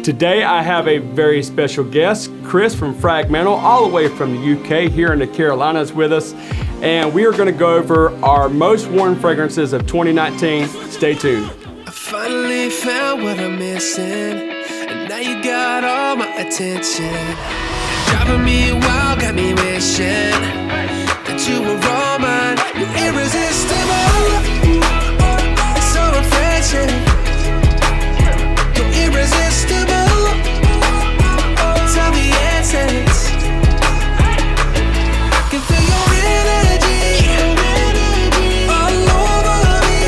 Today I have a very special guest, Chris from Frag Mental, all the way from the UK here in the Carolinas with us. And we are going to go over our most worn fragrances of 2019. Stay tuned. I finally found what I'm missing, and now you got all my attention. Driving me wild, got me wishing that you were all mine. You're irresistible, so refreshing. You're irresistible, tell the essence. Can feel your energy all over me.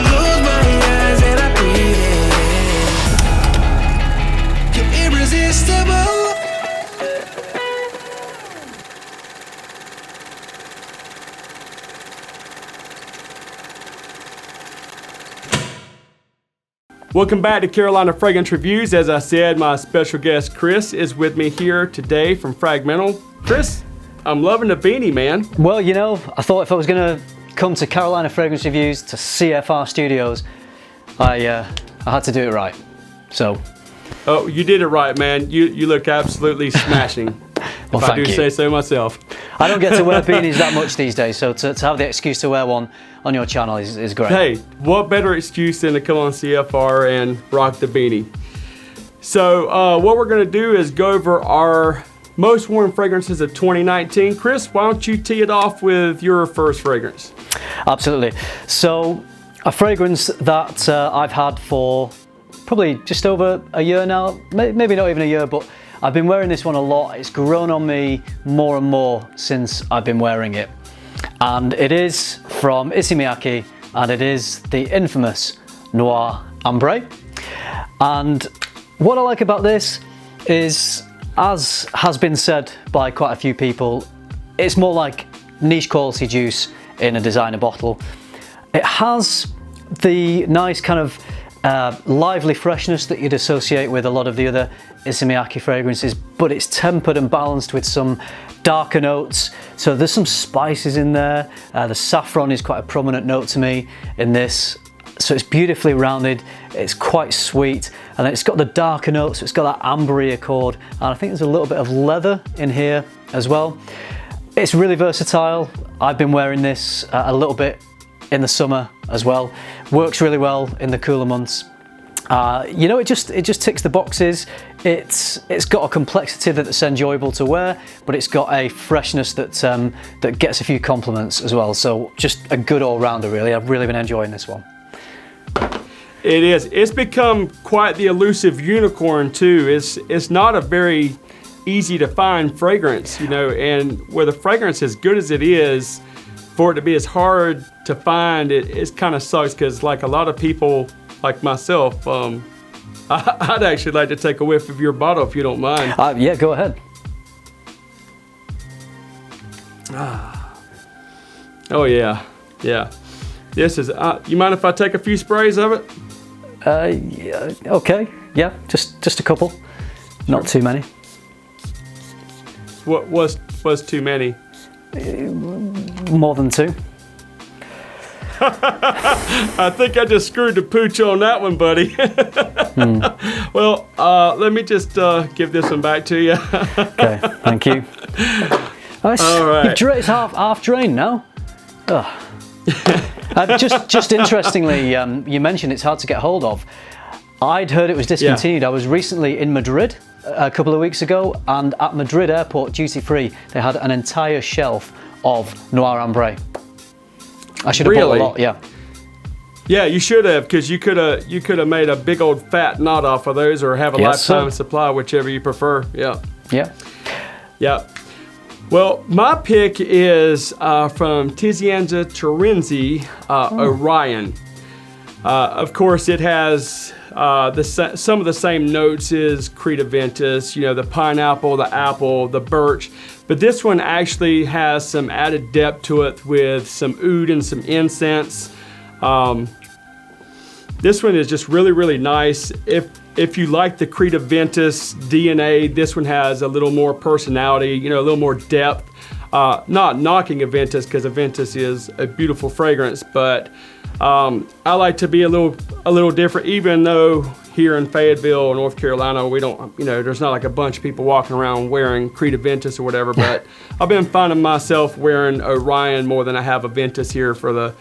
Close my eyes and I breathe in. You're irresistible. Welcome back to Carolina Fragrance Reviews. As I said, my special guest Chris is with me here today from Frag Mental. Chris, I'm loving the beanie, man. Well, you know, I thought if I was going to come to Carolina Fragrance Reviews, to CFR Studios, I had to do it right. So. Oh, you did it right, man. You look absolutely smashing. Well, if I do thank you. say so myself. I don't get to wear beanies that much these days, so to have the excuse to wear one on your channel is great. Hey, what better excuse than to come on CFR and rock the beanie? So what we're going to do is go over our most worn fragrances of 2019. Chris, why don't you tee it off with your first fragrance? Absolutely. So a fragrance that I've had for probably just over a year now, maybe not even a year, but I've been wearing this one a lot. It's grown on me more and more since I've been wearing it. And it is from Issey Miyake, and it is the infamous Noir Ombre. And what I like about this is, as has been said by quite a few people, it's more like niche quality juice in a designer bottle. It has the nice kind of lively freshness that you'd associate with a lot of the other Issey Miyake fragrances, but it's tempered and balanced with some darker notes. So there's some spices in there. The saffron is quite a prominent note to me in this. So it's beautifully rounded, it's quite sweet, and it's got the darker notes, so it's got that ambery accord, and I think there's a little bit of leather in here as well. It's really versatile. I've been wearing this a little bit in the summer as well. Works really well in the cooler months. You know, it just ticks the boxes. It's got a complexity that's enjoyable to wear, but it's got a freshness that gets a few compliments as well. So just a good all-rounder, really. I've really been enjoying this one. It is. It's become quite the elusive unicorn too. It's not a very easy to find fragrance, you know, and with a fragrance as good as it is, for it to be as hard to find, it kind of sucks, because like a lot of people like myself, I'd actually like to take a whiff of your bottle if you don't mind. Yeah, go ahead. Oh yeah, yeah. This is, you mind if I take a few sprays of it? Yeah, okay, yeah, just a couple, not too many. What was too many? More than two. I think I just screwed the pooch on that one, buddy. Well, let me just give this one back to you. Okay, thank you. All right. It's half drained now. Just interestingly, you mentioned it's hard to get hold of. I'd heard it was discontinued. Yeah. I was recently in Madrid a couple of weeks ago, and at Madrid airport, duty free, they had an entire shelf of Noir Ombre. I should have bought a lot, yeah. Yeah, you should have, because you could have made a big old fat knot off of those, or have a lifetime supply, whichever you prefer. Yeah. Yeah. Yeah. Well, my pick is from Anza Terenzi, Orion. Of course, it has some of the same notes as Creta Ventus, you know, the pineapple, the apple, the birch. But this one actually has some added depth to it with some oud and some incense. This one is just really, really nice. If you like the Creta Ventus DNA, this one has a little more personality, you know, a little more depth. Not knocking a Ventus, because a Ventus is a beautiful fragrance, but I like to be a little different, even though, here in Fayetteville, North Carolina, we don't, there's not like a bunch of people walking around wearing Creed Aventus or whatever, but I've been finding myself wearing Orion more than I have Aventus here for the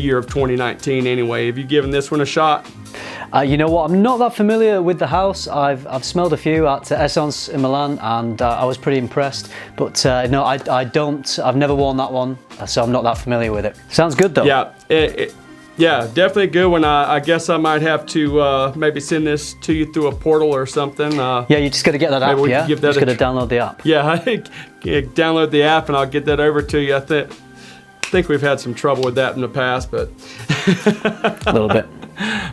year of 2019 anyway. Have you given this one a shot? You know what, I'm not that familiar with the house. I've smelled a few at Essence in Milan, and I was pretty impressed, but no, I've never worn that one, so I'm not that familiar with it. Sounds good though. Yeah, yeah, definitely a good one. I guess I might have to maybe send this to you through a portal or something. Yeah, you just got to get that app, yeah? You just got to download the app. Yeah, I think download the app and I'll get that over to you. I think we've had some trouble with that in the past, but a little bit.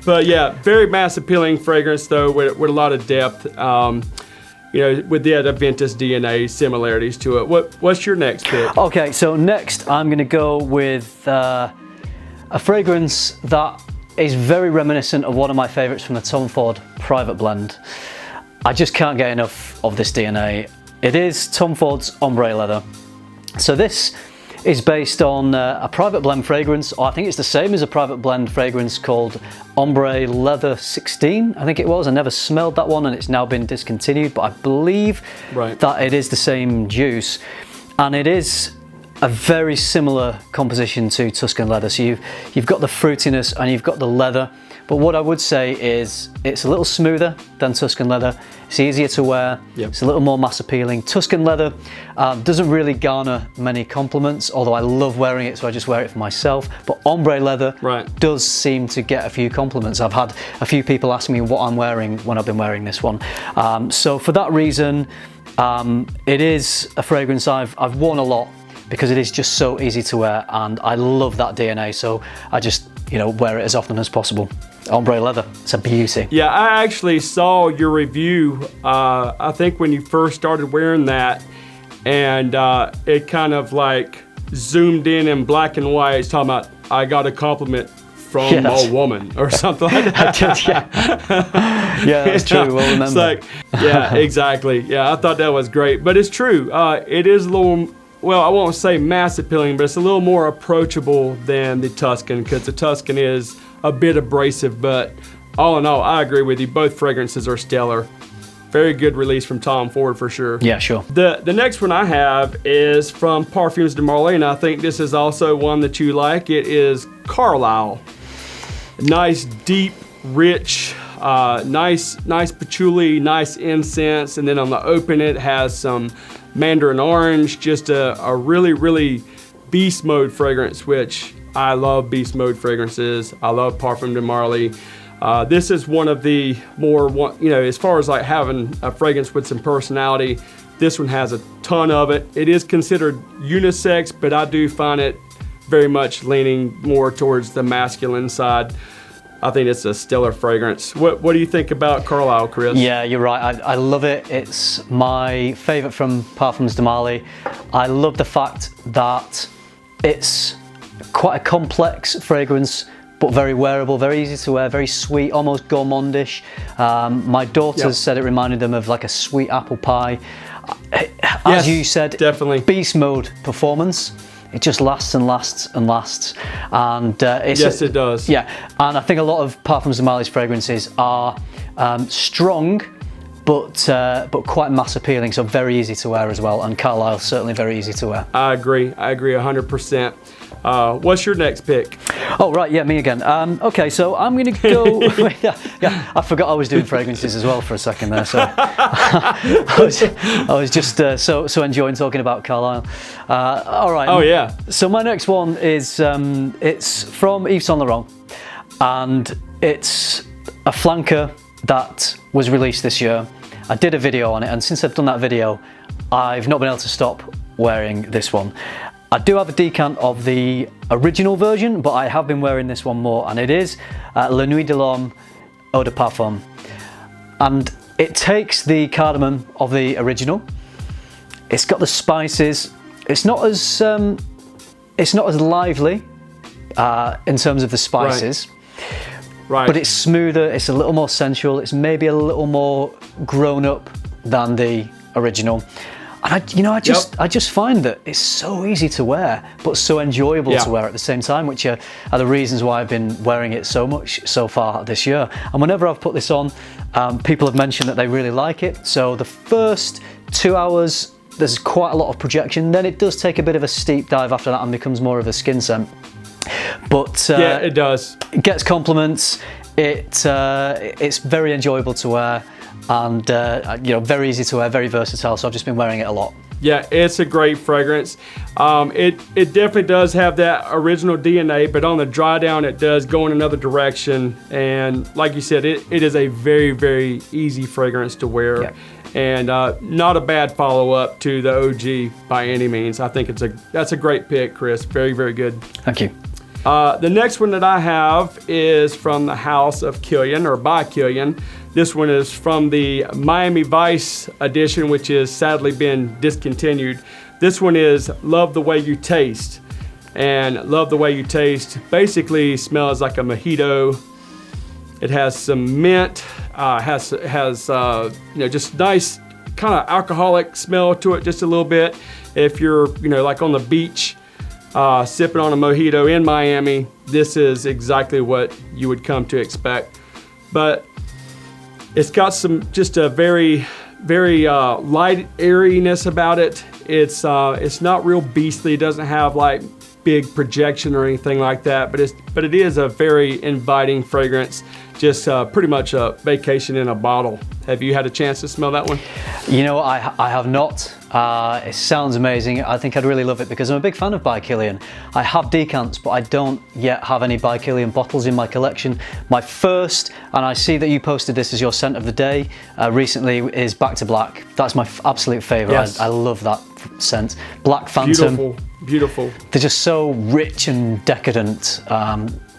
But yeah, very mass appealing fragrance though, with a lot of depth. With the Aventus DNA similarities to it. What's your next pick? Okay, so next I'm going to go with a fragrance that is very reminiscent of one of my favorites from the Tom Ford Private Blend. I just can't get enough of this DNA. It is Tom Ford's Ombre Leather. So this is based on a private blend fragrance, or I think it's the same as a private blend fragrance called Ombre Leather 16, I think it was. I never smelled that one and it's now been discontinued, but I believe that it is the same juice. And it is a very similar composition to Tuscan Leather. So you've got the fruitiness and you've got the leather, but what I would say is it's a little smoother than Tuscan Leather. It's easier to wear. Yep. It's a little more mass appealing. Tuscan Leather doesn't really garner many compliments, although I love wearing it, so I just wear it for myself. But Ombre Leather does seem to get a few compliments. I've had a few people ask me what I'm wearing when I've been wearing this one. So for that reason, it is a fragrance I've worn a lot because it is just so easy to wear, and I love that DNA, so I just wear it as often as possible. Ombre Leather, it's a beauty. Yeah, I actually saw your review, I think when you first started wearing that, and it kind of like zoomed in black and white. It's talking about, I got a compliment from a woman or something like that. I did, yeah. Yeah, that's true, we'll remember. It's like, yeah, exactly. Yeah, I thought that was great, but it's true. It is a little, well, I won't say mass appealing, but it's a little more approachable than the Tuscan, because the Tuscan is a bit abrasive, but all in all, I agree with you. Both fragrances are stellar. Very good release from Tom Ford for sure. Yeah, sure. The next one I have is from Parfums de Marly, and I think this is also one that you like. It is Carlisle. Nice, deep, rich, nice patchouli, nice incense, and then on the open it has some mandarin orange, just a really, really beast mode fragrance, which I love beast mode fragrances. I love Parfums de Marly. This is one of the more, as far as like having a fragrance with some personality, this one has a ton of it. It is considered unisex, but I do find it very much leaning more towards the masculine side. I think it's a stellar fragrance. What do you think about Carlisle, Chris? Yeah, you're right. I love it. It's my favorite from Parfums de Marly. I love the fact that it's quite a complex fragrance, but very wearable, very easy to wear, very sweet, almost gourmandish. My daughters said it reminded them of like a sweet apple pie. As you said, definitely beast mode performance. It just lasts and lasts and lasts, and yes, it does. Yeah, and I think a lot of Parfums de Marly's fragrances are strong, but quite mass appealing, so very easy to wear as well. And Carlisle's certainly very easy to wear. I agree 100%. What's your next pick? Oh right, yeah, me again. Okay, so I'm gonna go. yeah, I forgot I was doing fragrances as well for a second there. So I was just so enjoying talking about Carlisle. All right. Oh yeah. So my next one is it's from Yves Saint Laurent, and it's a flanker that was released this year. I did a video on it, and since I've done that video, I've not been able to stop wearing this one. I do have a decant of the original version, but I have been wearing this one more, and it is La Nuit de l'Homme Eau de Parfum. And it takes the cardamom of the original. It's got the spices. It's not as lively in terms of the spices. Right. But it's smoother, it's a little more sensual, it's maybe a little more grown up than the original. And I just find that it's so easy to wear, but so enjoyable to wear at the same time, which are the reasons why I've been wearing it so much so far this year. And whenever I've put this on, people have mentioned that they really like it. So the first 2 hours, there's quite a lot of projection. Then it does take a bit of a steep dive after that and becomes more of a skin scent. But yeah, it does. It gets compliments. It's very enjoyable to wear, and very easy to wear, very versatile. So I've just been wearing it a lot. Yeah, it's a great fragrance. It definitely does have that original DNA, but on the dry down, it does go in another direction. And like you said, it is a very, very easy fragrance to wear. Yeah. And not a bad follow-up to the OG by any means. I think that's a great pick, Chris. Very, very good. Thank you. The next one that I have is from the house of Killian, or by Killian. This one is from the Miami Vice edition, which has sadly been discontinued. This one is Love the Way You Taste. And Love the Way You Taste basically smells like a mojito. It has some mint, has just nice kind of alcoholic smell to it, just a little bit. If you're, like on the beach, sipping on a mojito in Miami, this is exactly what you would come to expect. But it's got just a very, very light airiness about it. It's not real beastly. It doesn't have like big projection or anything like that. But it is a very inviting fragrance. Just pretty much a vacation in a bottle. Have you had a chance to smell that one? I have not. It sounds amazing. I think I'd really love it because I'm a big fan of By Killian. I have decants, but I don't yet have any By Killian bottles in my collection. My first, and I see that you posted this as your scent of the day recently, is Back to Black. That's my absolute favourite. Yes. I love that scent. Black Phantom. Beautiful. They're just so rich and decadent.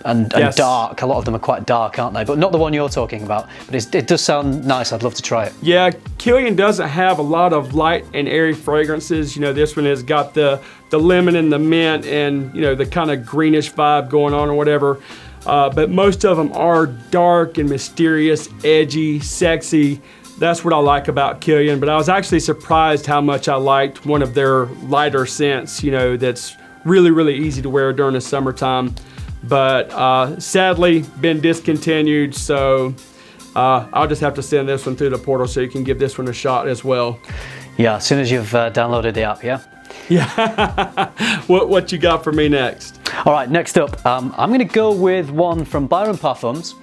And yes. Dark. A lot of them are quite dark, aren't they? But not the one you're talking about. But it does sound nice. I'd love to try it. Yeah, Killian doesn't have a lot of light and airy fragrances. This one has got the lemon and the mint and the kind of greenish vibe going on or whatever. But most of them are dark and mysterious, edgy, sexy. That's what I like about Killian. But I was actually surprised how much I liked one of their lighter scents. That's really, really easy to wear during the summertime. But sadly been discontinued, so I'll just have to send this one through the portal so you can give this one a shot as well. Yeah, as soon as you've downloaded the app, yeah? Yeah. What you got for me next? All right, next up, I'm going to go with one from Byron Parfums,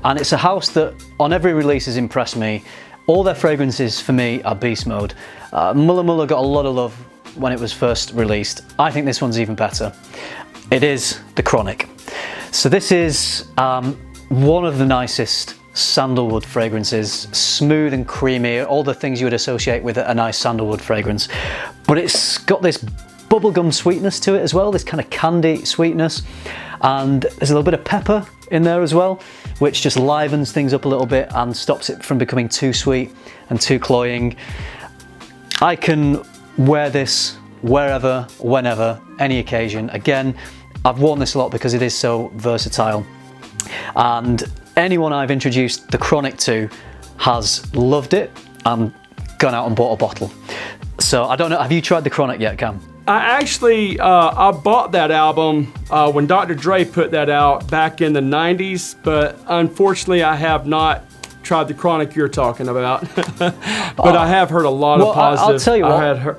and it's a house that on every release has impressed me. All their fragrances for me are beast mode. Muller Muller got a lot of love when it was first released. I think this one's even better. It is the Chronic. So this is one of the nicest sandalwood fragrances, smooth and creamy, all the things you would associate with a nice sandalwood fragrance. But it's got this bubblegum sweetness to it as well, this kind of candy sweetness. And there's a little bit of pepper in there as well, which just livens things up a little bit and stops it from becoming too sweet and too cloying. I can wear this wherever, whenever, any occasion. Again, I've worn this a lot because it is so versatile. And anyone I've introduced the Chronic to has loved it and gone out and bought a bottle. So I don't know, have you tried the Chronic yet, Cam? I actually, I bought that album when Dr. Dre put that out back in the 90s, but unfortunately I have not tried the Chronic you're talking about. But I have heard a lot of positive. I'll tell you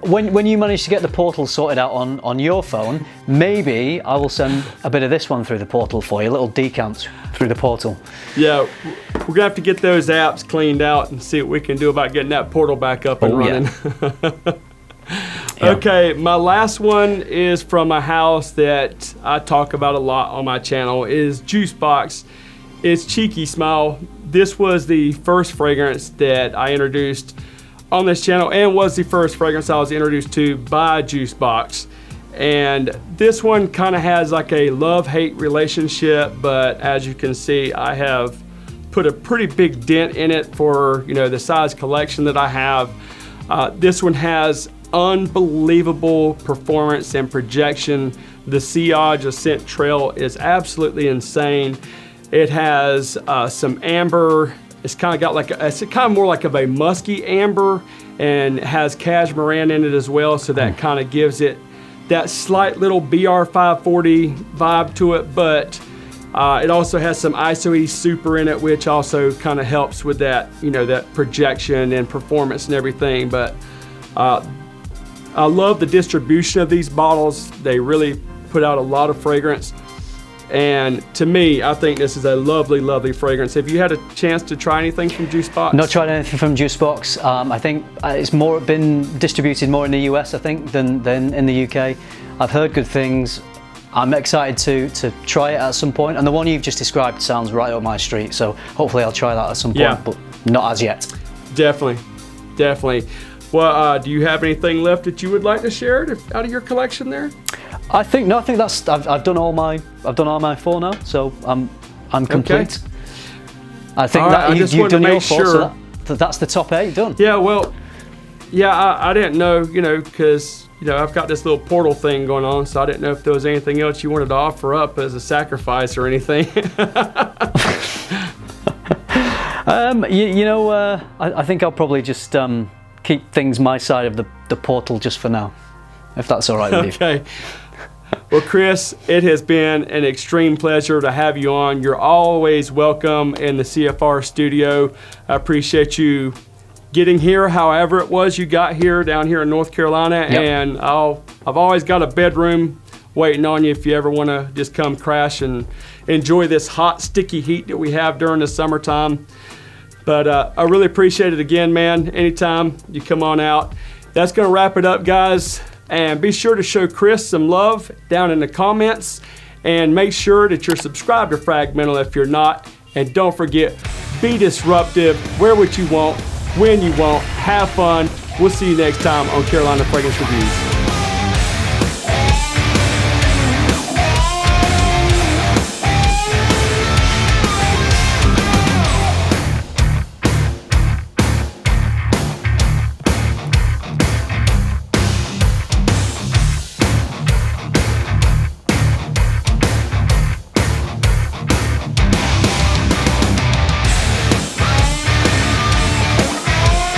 what, when you manage to get the portal sorted out on your phone, maybe I will send a bit of this one through the portal for you, little decants through the portal. Yeah, we're gonna have to get those apps cleaned out and see what we can do about getting that portal back up and running. Yeah. Okay, my last one is from a house that I talk about a lot on my channel, is Juicebox. It's Cheeky Smile. This was the first fragrance that I introduced on this channel and was the first fragrance I was introduced to by Juicebox. And this one kind of has like a love-hate relationship, but as you can see, I have put a pretty big dent in it for the size collection that I have. This one has unbelievable performance and projection. The sillage scent trail is absolutely insane. It has some amber It's kind of got it's kind of more like of a musky amber, and has cashmeran in it as well. So that kind of gives it that slight little BR 540 vibe to it, but it also has some ISO-E Super in it, which also kind of helps with that, that projection and performance and everything. But I love the distribution of these bottles. They really put out a lot of fragrance. And to me, I think this is a lovely, lovely fragrance. Have you had a chance to try anything from Juicebox? Not tried anything from Juicebox. I think it's been distributed more in the US, I think, than in the UK. I've heard good things. I'm excited to try it at some point. And the one you've just described sounds right up my street. So hopefully I'll try that at some point, but not as yet. Definitely, definitely. Well, do you have anything left that you would like to share out of your collection there? I think that's I've done all my 4 now, so I'm complete. Okay. I think that you've done your 4, so that's the top 8 done. Yeah, well, I didn't know, because I've got this little portal thing going on, so I didn't know if there was anything else you wanted to offer up as a sacrifice or anything. I think I'll probably just keep things my side of the portal just for now, if that's all right with you. Okay. Well, Chris, it has been an extreme pleasure to have you on. You're always welcome in the CFR studio. I appreciate you getting here, however it was you got here, down here in North Carolina. Yep. And I've always got a bedroom waiting on you if you ever want to just come crash and enjoy this hot, sticky heat that we have during the summertime. But I really appreciate it again, man. Anytime you come on out. That's going to wrap it up, guys. And be sure to show Chris some love down in the comments. And make sure that you're subscribed to Frag Mental if you're not. And don't forget, be disruptive, wear what you want, when you want, have fun. We'll see you next time on Carolina Fragrance Reviews.